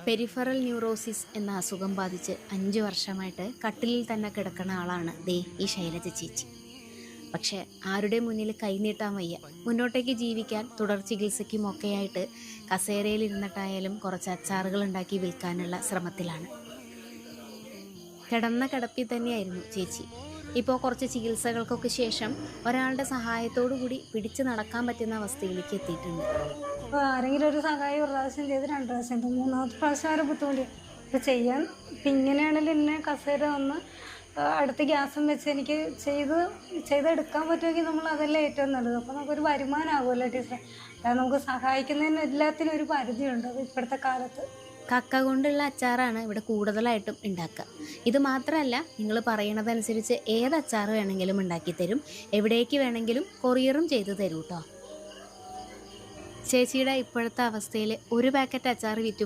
Peripheral neurosis എന്ന അസുഖം ബാധിച്ച് 5 വർഷമായിട്ട് കട്ടിലിൽ തന്നെ കിടക്കുന്ന ആളാണ് ഈ ശൈലജ ചേച്ചി. പക്ഷേ ആരുടെ മുന്നിൽ കൈനീട്ടാൻ വയ്യ. മുന്നോട്ടേക്ക് ജീവിക്കാൻ തുടർ ചികിത്സയ്ക്കും ഒക്കെയായിട്ട് കസേരയിൽ ഇരുന്നിട്ടായാലും കുറച്ച് അച്ചാറുകൾ ഉണ്ടാക്കി വിൽക്കാനുള്ള ശ്രമത്തിലാണ്. കിടന്ന കിടപ്പിൽ തന്നെയായിരുന്നു ചേച്ചി. ഇപ്പോൾ കുറച്ച് ചികിത്സകൾക്കൊക്കെ ശേഷം ഒരാളുടെ സഹായത്തോടു കൂടി പിടിച്ചു നടക്കാൻ പറ്റുന്ന അവസ്ഥയിലേക്ക് എത്തിയിട്ടുണ്ട്. അപ്പോൾ ആരെങ്കിലും ഒരു സഹായം ഒരു പ്രാവശ്യം ചെയ്ത് 2 പ്രാവശ്യം ചെയ്തു, 3ാമത്തെ പ്രാവശ്യം വരെ ബുദ്ധിമുട്ടി. അപ്പോൾ ചെയ്യാൻ ഇപ്പം ഇങ്ങനെയാണെങ്കിൽ എന്നെ കസേര വന്ന് അടുത്ത് ഗ്യാസും വെച്ച് എനിക്ക് ചെയ്തെടുക്കാൻ പറ്റുമെങ്കിൽ നമ്മൾ അതല്ലേ ഏറ്റവും നല്ലത്. അപ്പോൾ നമുക്കൊരു വരുമാനമാകുമല്ലോ ടീച്ചർ. അതായത് നമുക്ക് സഹായിക്കുന്നതിന് എല്ലാത്തിനും ഒരു പരിധിയുണ്ട്. അത് ഇപ്പോഴത്തെ കാലത്ത് കക്ക കൊണ്ടുള്ള അച്ചാറാണ് ഇവിടെ കൂടുതലായിട്ടും ഉണ്ടാക്കുക. ഇത് മാത്രമല്ല, നിങ്ങൾ പറയണതനുസരിച്ച് ഏത് അച്ചാർ വേണമെങ്കിലും ഉണ്ടാക്കി തരും, എവിടേക്ക് വേണമെങ്കിലും കൊറിയറും ചെയ്തു തരൂ കേട്ടോ. ചേച്ചിയുടെ ഇപ്പോഴത്തെ അവസ്ഥയിൽ ഒരു പാക്കറ്റ് അച്ചാർ വിറ്റ്